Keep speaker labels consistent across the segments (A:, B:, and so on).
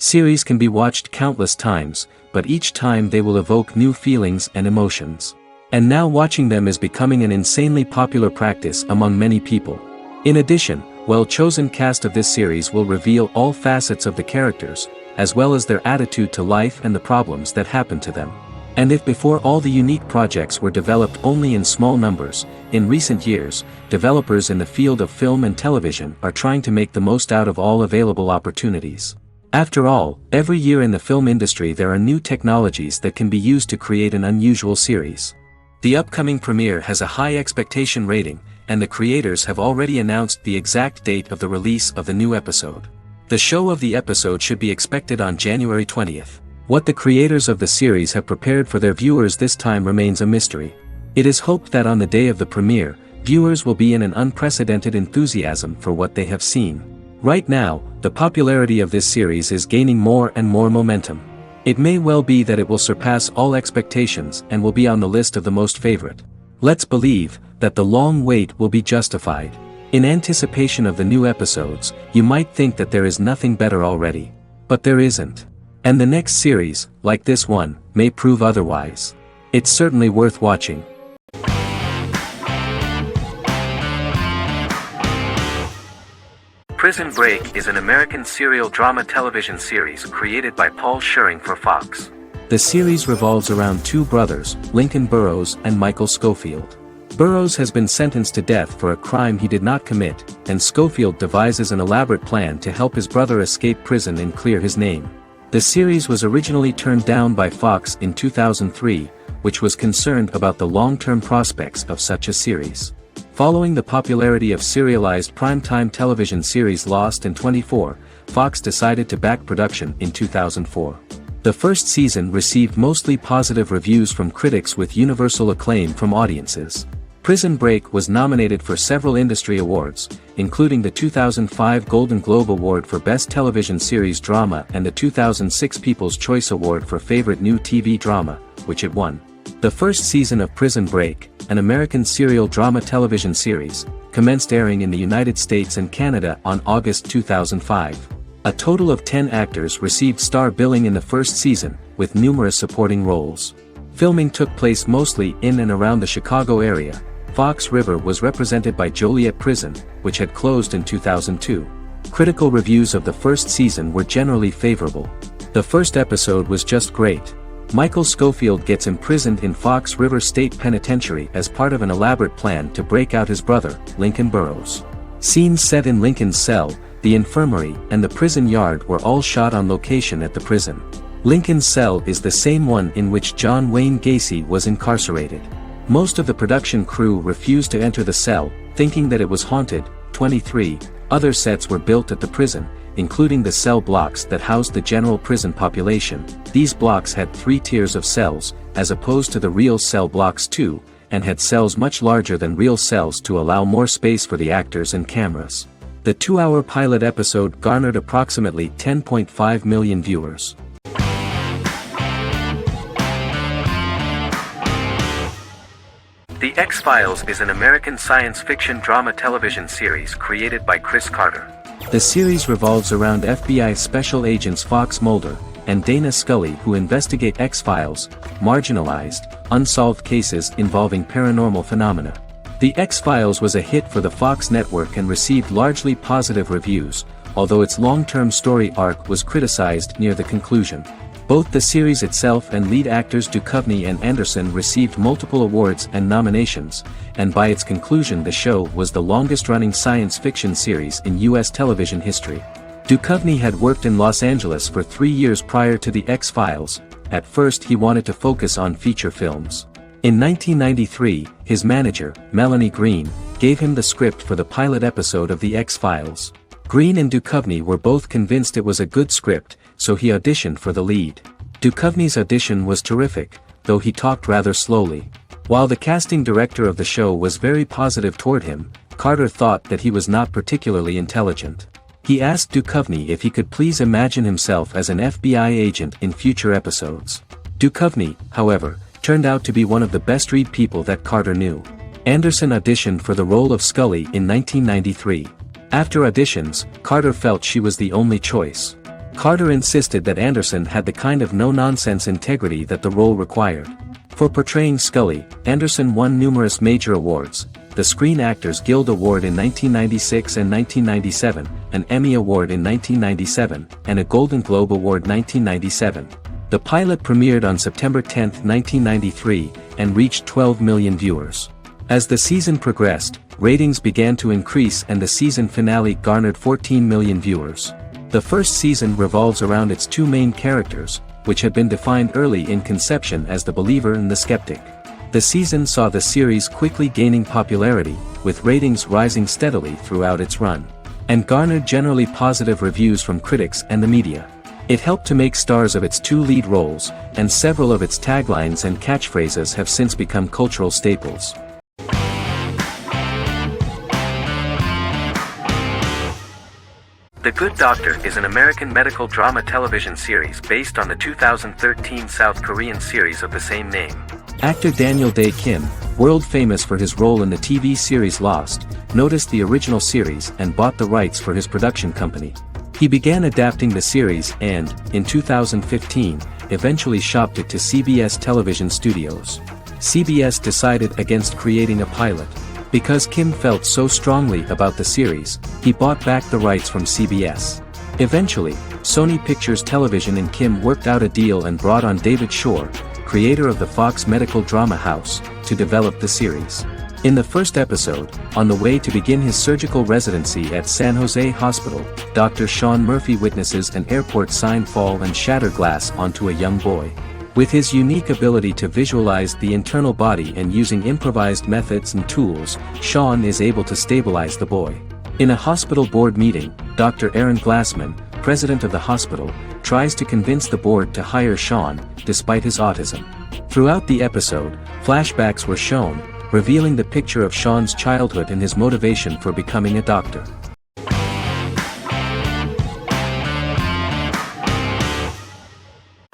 A: Series can be watched countless times, but each time they will evoke new feelings and emotions. And now watching them is becoming an insanely popular practice among many people. In addition, well-chosen cast of this series will reveal all facets of the characters, as well as their attitude to life and the problems that happen to them. And if before all the unique projects were developed only in small numbers, in recent years, developers in the field of film and television are trying to make the most out of all available opportunities. After all, every year in the film industry there are new technologies that can be used to create an unusual series. The upcoming premiere has a high expectation rating, and the creators have already announced the exact date of the release of the new episode. The show of the episode should be expected on January 20th. What the creators of the series have prepared for their viewers this time remains a mystery. It is hoped that on the day of the premiere, viewers will be in an unprecedented enthusiasm for what they have seen. Right now, the popularity of this series is gaining more and more momentum. It may well be that it will surpass all expectations and will be on the list of the most favorite. Let's believe that the long wait will be justified. In anticipation of the new episodes, you might think that there is nothing better already. But there isn't. And the next series, like this one, may prove otherwise. It's certainly worth watching. Prison Break is an American serial drama television series created by Paul Schering for Fox. The series revolves around two brothers, Lincoln Burrows and Michael Scofield. Burrows has been sentenced to death for a crime he did not commit, and Scofield devises an elaborate plan to help his brother escape prison and clear his name. The series was originally turned down by Fox in 2003, which was concerned about the long-term prospects of such a series. Following the popularity of serialized primetime television series Lost in 24, Fox decided to back production in 2004. The first season received mostly positive reviews from critics with universal acclaim from audiences. Prison Break was nominated for several industry awards, including the 2005 Golden Globe Award for Best Television Series Drama and the 2006 People's Choice Award for Favorite New TV Drama, which it won. The first season of Prison Break, an American serial drama television series, commenced airing in the United States and Canada on August 2005. A total of 10 actors received star billing in the first season, with numerous supporting roles. Filming took place mostly in and around the Chicago area. Fox River was represented by Joliet Prison, which had closed in 2002. Critical reviews of the first season were generally favorable. The first episode was just great. Michael Scofield gets imprisoned in Fox River State Penitentiary as part of an elaborate plan to break out his brother, Lincoln Burrows. Scenes set in Lincoln's cell, the infirmary, and the prison yard were all shot on location at the prison. Lincoln's cell is the same one in which John Wayne Gacy was incarcerated. Most of the production crew refused to enter the cell, thinking that it was haunted. 23 other sets were built at the prison, including the cell blocks that housed the general prison population. These blocks had 3 tiers of cells, as opposed to the real cell blocks 2, and had cells much larger than real cells to allow more space for the actors and cameras. The 2-hour pilot episode garnered approximately 10.5 million viewers. The X-Files is an American science fiction drama television series created by Chris Carter. The series revolves around FBI special agents Fox Mulder and Dana Scully who investigate X-Files, marginalized, unsolved cases involving paranormal phenomena. The X-Files was a hit for the Fox network and received largely positive reviews, although its long-term story arc was criticized near the conclusion. Both the series itself and lead actors Duchovny and Anderson received multiple awards and nominations, and by its conclusion the show was the longest-running science fiction series in U.S. television history. Duchovny had worked in Los Angeles for 3 years prior to The X-Files. At first he wanted to focus on feature films. In 1993, his manager, Melanie Green, gave him the script for the pilot episode of The X-Files. Green and Duchovny were both convinced it was a good script, so he auditioned for the lead. Duchovny's audition was terrific, though he talked rather slowly. While the casting director of the show was very positive toward him, Carter thought that he was not particularly intelligent. He asked Duchovny if he could please imagine himself as an FBI agent in future episodes. Duchovny, however, turned out to be one of the best-read people that Carter knew. Anderson auditioned for the role of Scully in 1993. After auditions, Carter felt she was the only choice. Carter insisted that Anderson had the kind of no-nonsense integrity that the role required. For portraying Scully, Anderson won numerous major awards, the Screen Actors Guild Award in 1996 and 1997, an Emmy Award in 1997, and a Golden Globe Award 1997. The pilot premiered on September 10, 1993, and reached 12 million viewers. As the season progressed, ratings began to increase and the season finale garnered 14 million viewers. The first season revolves around its two main characters, which had been defined early in conception as the believer and the skeptic. The season saw the series quickly gaining popularity, with ratings rising steadily throughout its run, and garnered generally positive reviews from critics and the media. It helped to make stars of its two lead roles, and several of its taglines and catchphrases have since become cultural staples.
B: The Good Doctor is an American medical drama television series based on the 2013 South Korean series of the same name.
A: Actor Daniel Dae Kim, world famous for his role in the TV series Lost, noticed the original series and bought the rights for his production company. He began adapting the series and, in 2015, eventually shopped it to CBS Television Studios. CBS decided against creating a pilot. Because Kim felt so strongly about the series, he bought back the rights from CBS. Eventually, Sony Pictures Television and Kim worked out a deal and brought on David Shore, creator of the Fox medical drama house, to develop the series. In the first episode, on the way to begin his surgical residency at San Jose Hospital, Dr. Sean Murphy witnesses an airport sign fall and shatter glass onto a young boy. With his unique ability to visualize the internal body and using improvised methods and tools, Sean is able to stabilize the boy. In a hospital board meeting, Dr. Aaron Glassman, president of the hospital, tries to convince the board to hire Sean, despite his autism. Throughout the episode, flashbacks were shown, revealing the picture of Sean's childhood and his motivation for becoming a doctor.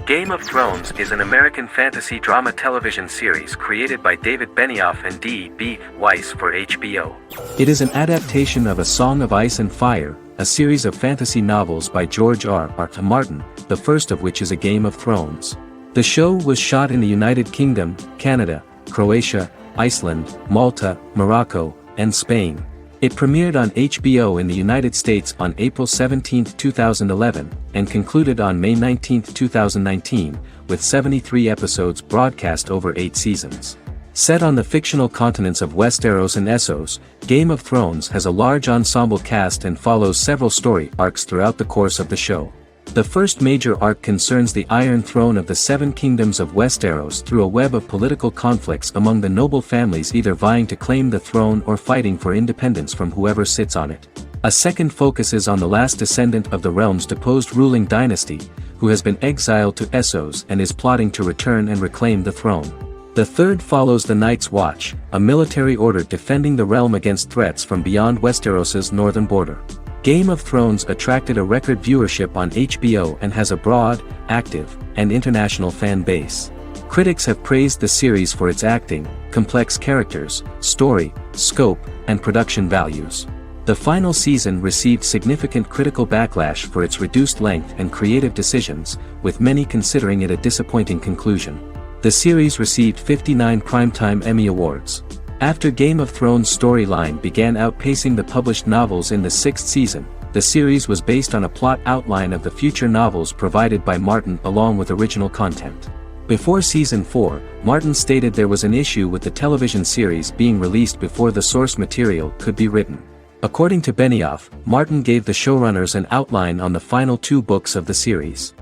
B: Game of Thrones is an American fantasy drama television series created by David Benioff and D.B. Weiss for HBO.
A: It is an adaptation of A Song of Ice and Fire, a series of fantasy novels by George R.R. Martin, the first of which is A Game of Thrones. The show was shot in the United Kingdom, Canada, Croatia, Iceland, Malta, Morocco, and Spain. It premiered on HBO in the United States on April 17, 2011, and concluded on May 19, 2019, with 73 episodes broadcast over 8 seasons. Set on the fictional continents of Westeros and Essos, Game of Thrones has a large ensemble cast and follows several story arcs throughout the course of the show. The first major arc concerns the Iron Throne of the Seven Kingdoms of Westeros through a web of political conflicts among the noble families either vying to claim the throne or fighting for independence from whoever sits on it. A second focuses on the last descendant of the realm's deposed ruling dynasty, who has been exiled to Essos and is plotting to return and reclaim the throne. The third follows the Night's Watch, a military order defending the realm against threats from beyond Westeros's northern border. Game of Thrones attracted a record viewership on HBO and has a broad, active, and international fan base. Critics have praised the series for its acting, complex characters, story, scope, and production values. The final season received significant critical backlash for its reduced length and creative decisions, with many considering it a disappointing conclusion. The series received 59 Primetime Emmy Awards. After Game of Thrones' storyline began outpacing the published novels in the sixth season, the series was based on a plot outline of the future novels provided by Martin along with original content. Before Season 4, Martin stated there was an issue with the television series being released before the source material could be written. According to Benioff, Martin gave the showrunners an outline on the final 2 books of the series.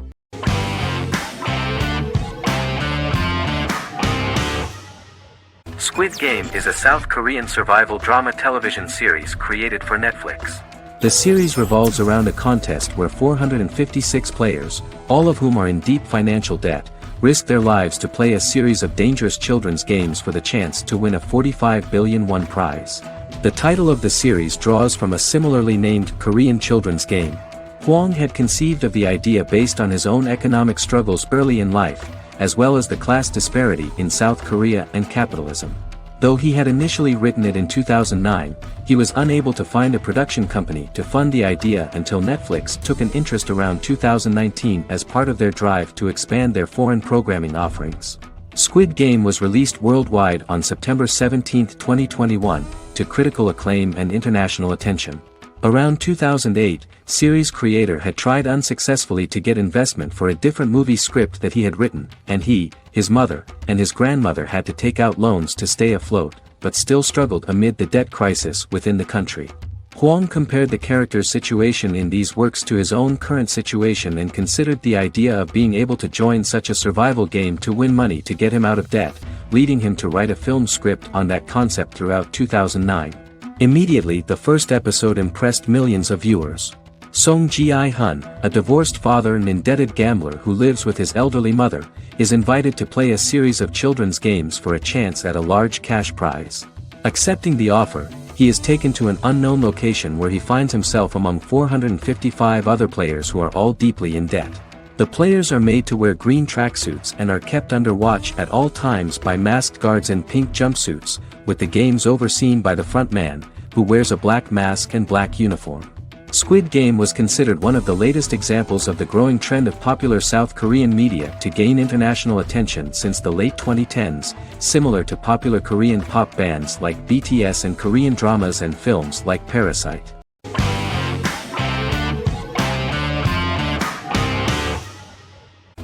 B: Squid Game is a South Korean survival drama television series created for Netflix.
A: The series revolves around a contest where 456 players, all of whom are in deep financial debt, risk their lives to play a series of dangerous children's games for the chance to win a 45 billion won prize. The title of the series draws from a similarly named Korean children's game. Hwang had conceived of the idea based on his own economic struggles early in life, as well as the class disparity in South Korea and capitalism. Though he had initially written it in 2009, he was unable to find a production company to fund the idea until Netflix took an interest around 2019 as part of their drive to expand their foreign programming offerings. Squid Game was released worldwide on September 17, 2021, to critical acclaim and international attention. Around 2008, series creator had tried unsuccessfully to get investment for a different movie script that he had written, and he, his mother, and his grandmother had to take out loans to stay afloat, but still struggled amid the debt crisis within the country. Huang compared the character's situation in these works to his own current situation and considered the idea of being able to join such a survival game to win money to get him out of debt, leading him to write a film script on that concept throughout 2009. Immediately the first episode impressed millions of viewers. Song Ji-hun, a divorced father and indebted gambler who lives with his elderly mother, is invited to play a series of children's games for a chance at a large cash prize. Accepting the offer, he is taken to an unknown location where he finds himself among 455 other players who are all deeply in debt. The players are made to wear green tracksuits and are kept under watch at all times by masked guards in pink jumpsuits, with the games overseen by the front man, who wears a black mask and black uniform. Squid Game was considered one of the latest examples of the growing trend of popular South Korean media to gain international attention since the late 2010s, similar to popular Korean pop bands like BTS and Korean dramas and films like Parasite.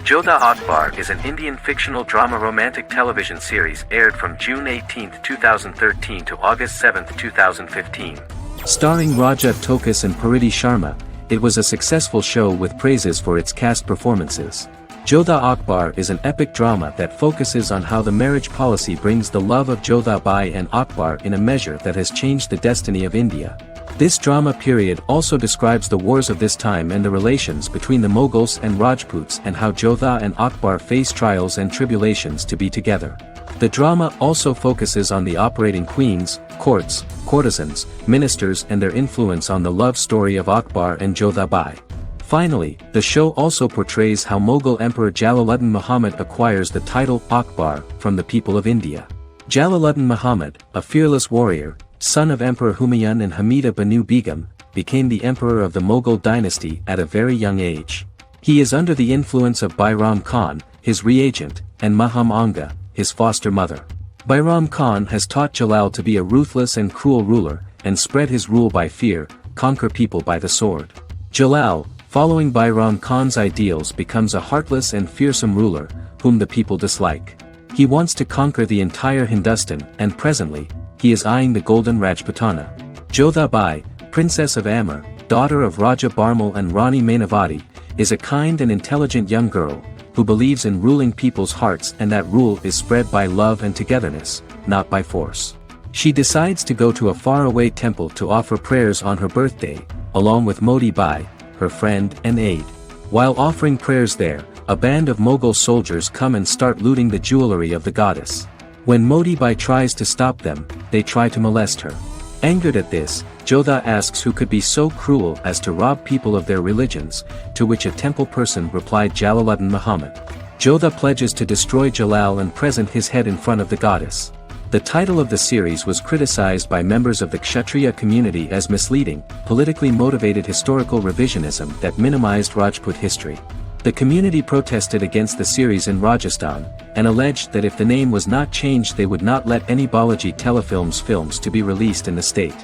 B: Jodha Akbar is an Indian fictional drama romantic television series aired from June 18, 2013 to August 7, 2015.
A: Starring Raja Tokas and Pariti Sharma, it was a successful show with praises for its cast performances. Jodha Akbar is an epic drama that focuses on how the marriage policy brings the love of Jodha Bai and Akbar in a measure that has changed the destiny of India. This drama period also describes the wars of this time and the relations between the Mughals and Rajputs and how Jodha and Akbar face trials and tribulations to be together. The drama also focuses on the operating queens, courts, courtesans, ministers and their influence on the love story of Akbar and Jodha Bai. Finally, the show also portrays how Mughal Emperor Jalaluddin Muhammad acquires the title Akbar from the people of India. Jalaluddin Muhammad, a fearless warrior, son of Emperor Humayun and Hamida Banu Begum, became the emperor of the Mughal dynasty at a very young age. He is under the influence of Bairam Khan, his reagent, and Maham Anga, his foster mother. Bairam Khan has taught Jalal to be a ruthless and cruel ruler, and spread his rule by fear, conquer people by the sword. Jalal, following Bairam Khan's ideals, becomes a heartless and fearsome ruler, whom the people dislike. He wants to conquer the entire Hindustan, and presently, he is eyeing the Golden Rajputana. Jodha Bai, Princess of Amber, daughter of Raja Barmal and Rani Mainavati, is a kind and intelligent young girl, who believes in ruling people's hearts and that rule is spread by love and togetherness, not by force. She decides to go to a faraway temple to offer prayers on her birthday, along with Modi Bai, her friend and aide. While offering prayers there, a band of Mughal soldiers come and start looting the jewelry of the goddess. When Modi Bai tries to stop them, they try to molest her. Angered at this, Jodha asks who could be so cruel as to rob people of their religions, to which a temple person replied Jalaluddin Muhammad. Jodha pledges to destroy Jalal and present his head in front of the goddess. The title of the series was criticized by members of the Kshatriya community as misleading, politically motivated historical revisionism that minimized Rajput history. The community protested against the series in Rajasthan, and alleged that if the name was not changed they would not let any Balaji Telefilms films to be released in the state.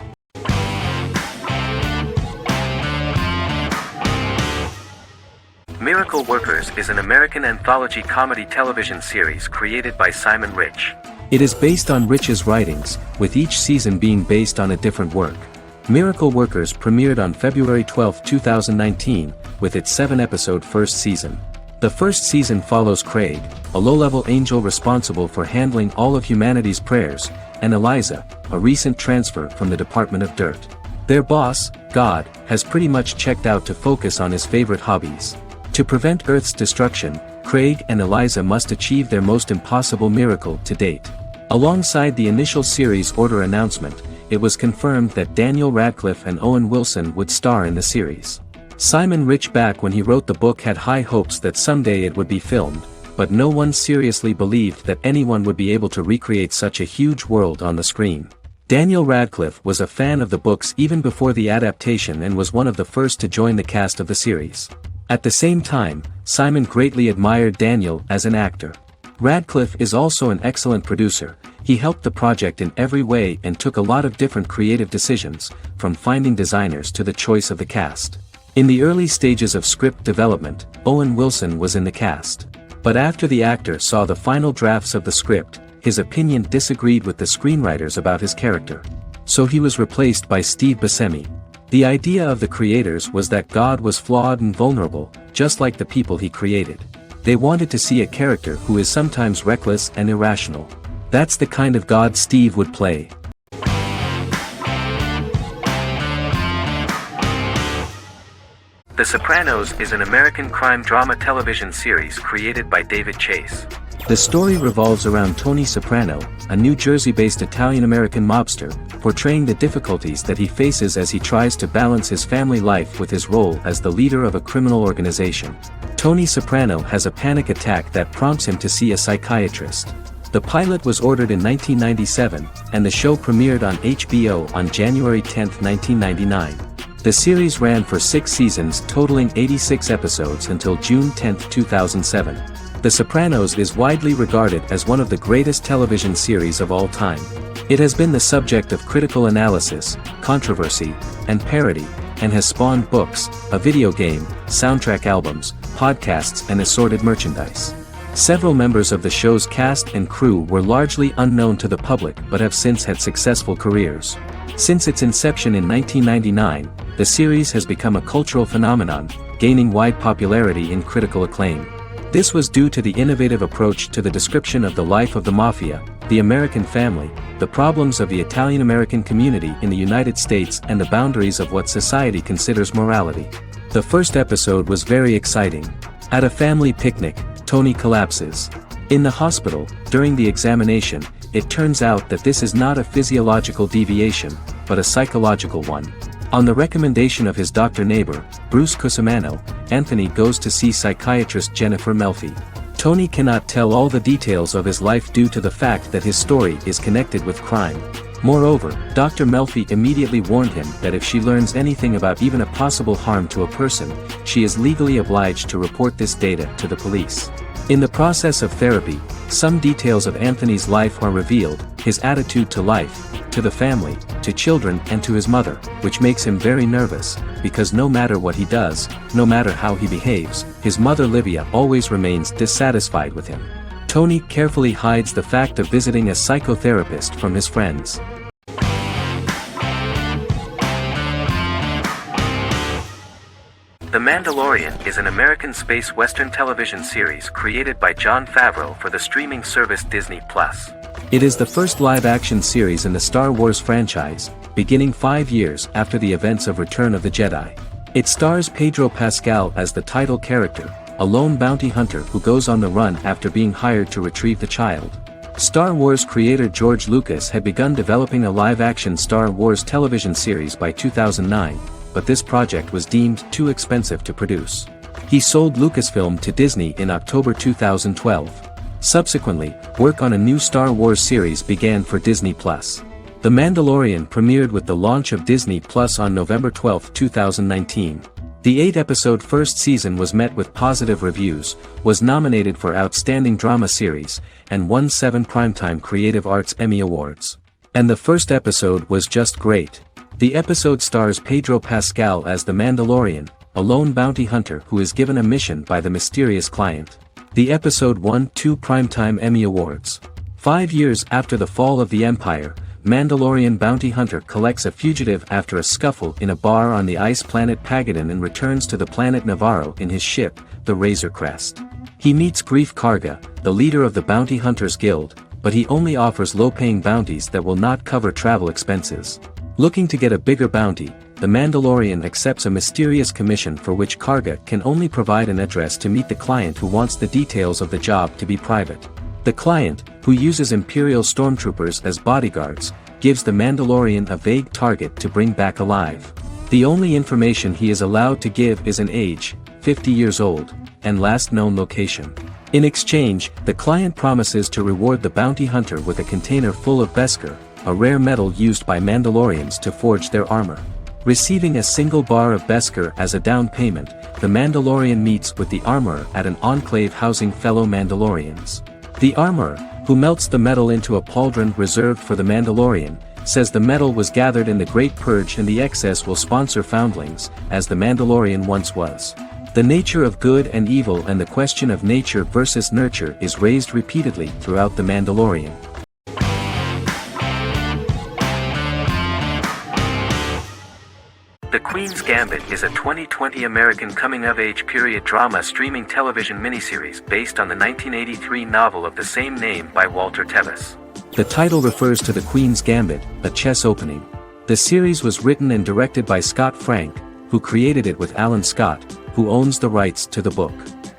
B: Miracle Workers is an American anthology comedy television series created by Simon Rich.
A: It is based on Rich's writings, with each season being based on a different work. Miracle Workers premiered on February 12, 2019, with its 7-episode first season. The first season follows Craig, a low-level angel responsible for handling all of humanity's prayers, and Eliza, a recent transfer from the Department of Dirt. Their boss, God, has pretty much checked out to focus on his favorite hobbies. To prevent Earth's destruction, Craig and Eliza must achieve their most impossible miracle to date. Alongside the initial series order announcement, it was confirmed that Daniel Radcliffe and Owen Wilson would star in the series. Simon Rich, back when he wrote the book, had high hopes that someday it would be filmed, but no one seriously believed that anyone would be able to recreate such a huge world on the screen. Daniel Radcliffe was a fan of the books even before the adaptation and was one of the first to join the cast of the series. At the same time, Simon greatly admired Daniel as an actor. Radcliffe is also an excellent producer. He helped the project in every way and took a lot of different creative decisions, from finding designers to the choice of the cast. In the early stages of script development, Owen Wilson was in the cast. But after the actor saw the final drafts of the script, his opinion disagreed with the screenwriters about his character. So he was replaced by Steve Buscemi. The idea of the creators was that God was flawed and vulnerable, just like the people he created. They wanted to see a character who is sometimes reckless and irrational. That's the kind of God Steve would play.
B: The Sopranos is an American crime drama television series created by David Chase.
A: The story revolves around Tony Soprano, a New Jersey-based Italian-American mobster, portraying the difficulties that he faces as he tries to balance his family life with his role as the leader of a criminal organization. Tony Soprano has a panic attack that prompts him to see a psychiatrist. The pilot was ordered in 1997, and the show premiered on HBO on January 10, 1999. The series ran for 6 seasons totaling 86 episodes until June 10, 2007. The Sopranos is widely regarded as one of the greatest television series of all time. It has been the subject of critical analysis, controversy, and parody, and has spawned books, a video game, soundtrack albums, podcasts and assorted merchandise. Several members of the show's cast and crew were largely unknown to the public but have since had successful careers. Since its inception in 1999, the series has become a cultural phenomenon, gaining wide popularity and critical acclaim. This was due to the innovative approach to the description of the life of the mafia, the American family, the problems of the Italian-American community in the United States and the boundaries of what society considers morality. The first episode was very exciting. At a family picnic, Tony collapses. In the hospital, during the examination, it turns out that this is not a physiological deviation, but a psychological one. On the recommendation of his doctor neighbor, Bruce Cusimano, Anthony goes to see psychiatrist Jennifer Melfi. Tony cannot tell all the details of his life due to the fact that his story is connected with crime. Moreover, Dr. Melfi immediately warned him that if she learns anything about even a possible harm to a person, she is legally obliged to report this data to the police. In the process of therapy, some details of Anthony's life are revealed, his attitude to life, to the family, to children and to his mother, which makes him very nervous, because no matter what he does, no matter how he behaves, his mother Livia always remains dissatisfied with him. Tony carefully hides the fact of visiting a psychotherapist from his friends.
B: The Mandalorian is an American space western television series created by Jon Favreau for the streaming service Disney+.
A: It is the first live-action series in the Star Wars franchise, beginning 5 years after the events of Return of the Jedi. It stars Pedro Pascal as the title character, a lone bounty hunter who goes on the run after being hired to retrieve the child. Star Wars creator George Lucas had begun developing a live-action Star Wars television series by 2009, but this project was deemed too expensive to produce. He sold Lucasfilm to Disney in October 2012. Subsequently, work on a new Star Wars series began for Disney+. The Mandalorian premiered with the launch of Disney+ on November 12, 2019. The 8-episode first season was met with positive reviews, was nominated for Outstanding Drama Series, and won 7 Primetime Creative Arts Emmy Awards. And the first episode was just great. The episode stars Pedro Pascal as the Mandalorian, a lone bounty hunter who is given a mission by the mysterious client. The episode won 2 Primetime Emmy Awards. 5 years after the fall of the Empire, Mandalorian bounty hunter collects a fugitive after a scuffle in a bar on the ice planet Pagadan and returns to the planet Navarro in his ship, the Razor Crest. He meets Grief Karga, the leader of the Bounty Hunters Guild, but he only offers low-paying bounties that will not cover travel expenses. Looking to get a bigger bounty, the Mandalorian accepts a mysterious commission for which Karga can only provide an address to meet the client who wants the details of the job to be private. The client, who uses Imperial stormtroopers as bodyguards, gives the Mandalorian a vague target to bring back alive. The only information he is allowed to give is an age, 50 years old, and last known location. In exchange, the client promises to reward the bounty hunter with a container full of Beskar, a rare metal used by Mandalorians to forge their armor. Receiving a single bar of Beskar as a down payment, the Mandalorian meets with the armorer at an enclave housing fellow Mandalorians. The armorer, who melts the metal into a pauldron reserved for the Mandalorian, says the metal was gathered in the Great Purge and the excess will sponsor foundlings, as the Mandalorian once was. The nature of good and evil and the question of nature versus nurture is raised repeatedly throughout The Mandalorian.
B: The Queen's Gambit is a 2020 American coming-of-age period drama streaming television miniseries based on the 1983 novel of the same name by Walter Tevis.
A: The title refers to the Queen's Gambit, a chess opening. The series was written and directed by Scott Frank, who created it with Alan Scott, who owns the rights to the book.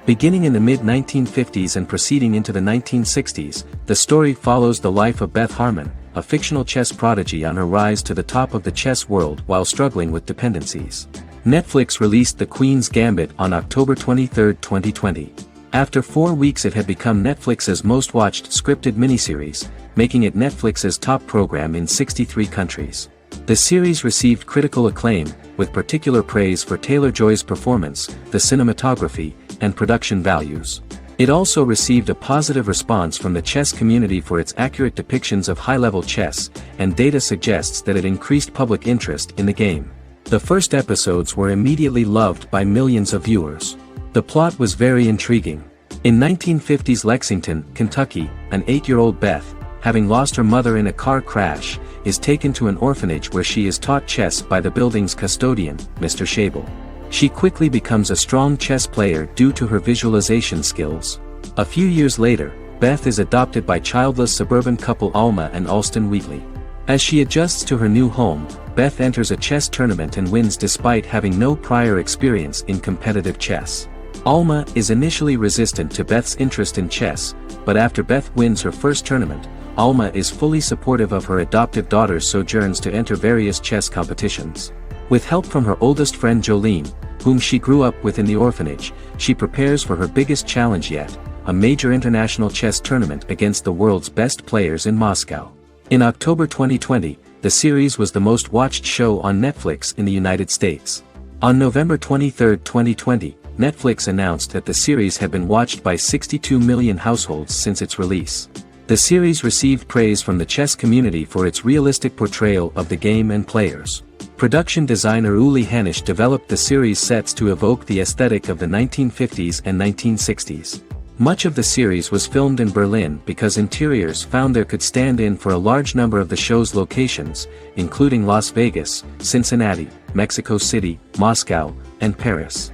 A: Beginning in the mid-1950s and proceeding into the 1960s, the story follows the life of Beth Harmon, a fictional chess prodigy on her rise to the top of the chess world while struggling with dependencies. Netflix released The Queen's Gambit on October 23, 2020. After 4 weeks it had become Netflix's most watched scripted miniseries, making it Netflix's top program in 63 countries. The series received critical acclaim, with particular praise for Taylor-Joy's performance, the cinematography, and production values. It also received a positive response from the chess community for its accurate depictions of high-level chess, and data suggests that it increased public interest in the game. The first episodes were immediately loved by millions of viewers. The plot was very intriguing. In 1950s Lexington, Kentucky, an 8-year-old Beth, having lost her mother in a car crash, is taken to an orphanage where she is taught chess by the building's custodian, Mr. Shable. She quickly becomes a strong chess player due to her visualization skills. A few years later, Beth is adopted by childless suburban couple Alma and Alston Wheatley. As she adjusts to her new home, Beth enters a chess tournament and wins despite having no prior experience in competitive chess. Alma is initially resistant to Beth's interest in chess, but after Beth wins her first tournament, Alma is fully supportive of her adoptive daughter's sojourns to enter various chess competitions. With help from her oldest friend Jolene, whom she grew up with in the orphanage, she prepares for her biggest challenge yet, a major international chess tournament against the world's best players in Moscow. In October 2020, the series was the most watched show on Netflix in the United States. On November 23, 2020, Netflix announced that the series had been watched by 62 million households since its release. The series received praise from the chess community for its realistic portrayal of the game and players. Production designer Uli Hanisch developed the series sets to evoke the aesthetic of the 1950s and 1960s. Much of the series was filmed in Berlin because interiors found there could stand in for a large number of the show's locations, including Las Vegas, Cincinnati, Mexico City, Moscow, and Paris.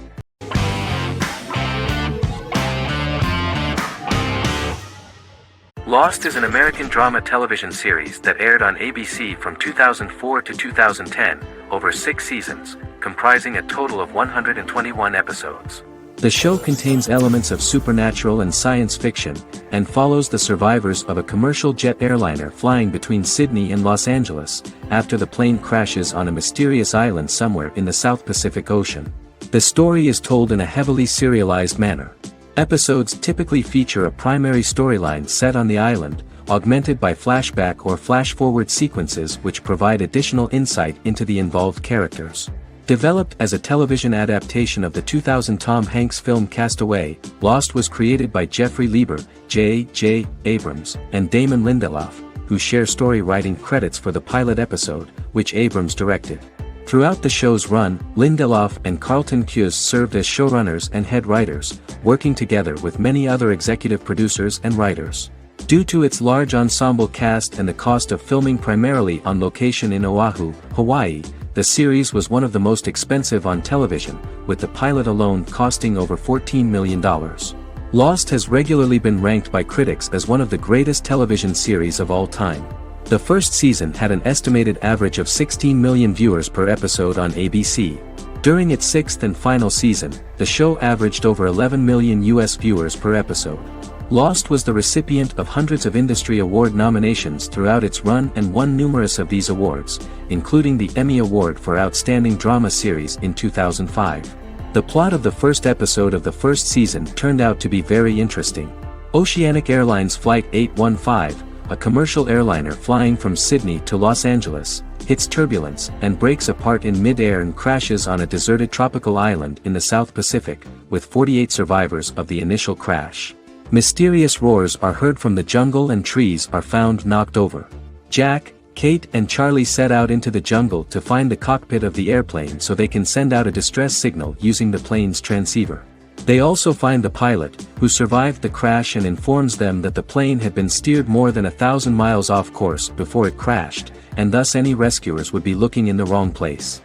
B: Lost is an American drama television series that aired on ABC from 2004 to 2010, over 6 seasons, comprising a total of 121 episodes.
A: The show contains elements of supernatural and science fiction, and follows the survivors of a commercial jet airliner flying between Sydney and Los Angeles, after the plane crashes on a mysterious island somewhere in the South Pacific Ocean. The story is told in a heavily serialized manner. Episodes typically feature a primary storyline set on the island, augmented by flashback or flash-forward sequences which provide additional insight into the involved characters. Developed as a television adaptation of the 2000 Tom Hanks film Castaway, Lost was created by Jeffrey Lieber, J.J. Abrams, and Damon Lindelof, who share story writing credits for the pilot episode, which Abrams directed. Throughout the show's run, Lindelof and Carlton Cuse served as showrunners and head writers, working together with many other executive producers and writers. Due to its large ensemble cast and the cost of filming primarily on location in Oahu, Hawaii, the series was one of the most expensive on television, with the pilot alone costing over $14 million. Lost has regularly been ranked by critics as one of the greatest television series of all time. The first season had an estimated average of 16 million viewers per episode on ABC. During its 6th and final season, the show averaged over 11 million US viewers per episode. Lost was the recipient of hundreds of industry award nominations throughout its run and won numerous of these awards, including the Emmy Award for Outstanding Drama Series in 2005. The plot of the first episode of the first season turned out to be very interesting. Oceanic Airlines Flight 815, a commercial airliner flying from Sydney to Los Angeles, hits turbulence and breaks apart in mid-air and crashes on a deserted tropical island in the South Pacific, with 48 survivors of the initial crash. Mysterious roars are heard from the jungle and trees are found knocked over. Jack, Kate and Charlie set out into the jungle to find the cockpit of the airplane so they can send out a distress signal using the plane's transceiver. They also find the pilot, who survived the crash and informs them that the plane had been steered more than 1,000 miles off course before it crashed, and thus any rescuers would be looking in the wrong place.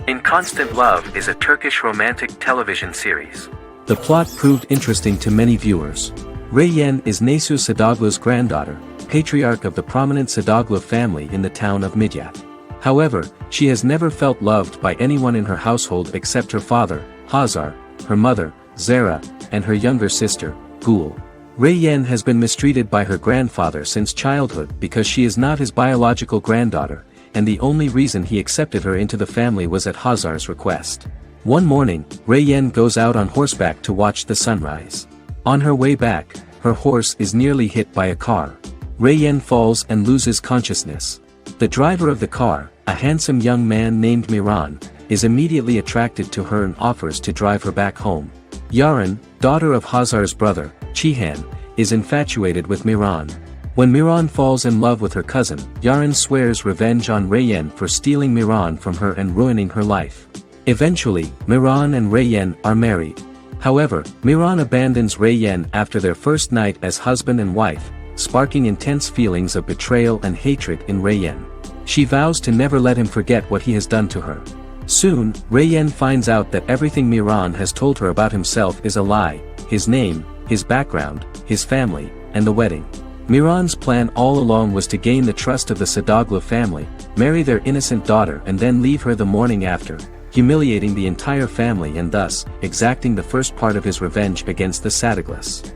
B: In Constant Love is a Turkish romantic television series.
A: The plot proved interesting to many viewers. Reyyen is Nesu Sadoglu's granddaughter, patriarch of the prominent Sadoglu family in the town of Midyat. However, she has never felt loved by anyone in her household except her father, Hazar, her mother, Zara, and her younger sister, Gul. Reyyen has been mistreated by her grandfather since childhood because she is not his biological granddaughter, and the only reason he accepted her into the family was at Hazar's request. One morning, Reyyen goes out on horseback to watch the sunrise. On her way back, her horse is nearly hit by a car. Reyyen falls and loses consciousness. The driver of the car, a handsome young man named Miran, is immediately attracted to her and offers to drive her back home. Yaren, daughter of Hazar's brother, Cihan, is infatuated with Miran. When Miran falls in love with her cousin, Yaren swears revenge on Reyyen for stealing Miran from her and ruining her life. Eventually, Miran and Reyyen are married. However, Miran abandons Reyyen after their first night as husband and wife, sparking intense feelings of betrayal and hatred in Reyyen. She vows to never let him forget what he has done to her. Soon, Reyyen finds out that everything Miran has told her about himself is a lie: his name, his background, his family, and the wedding. Miran's plan all along was to gain the trust of the Sadoglu family, marry their innocent daughter and then leave her the morning after, humiliating the entire family and thus, exacting the first part of his revenge against the Sadaglus.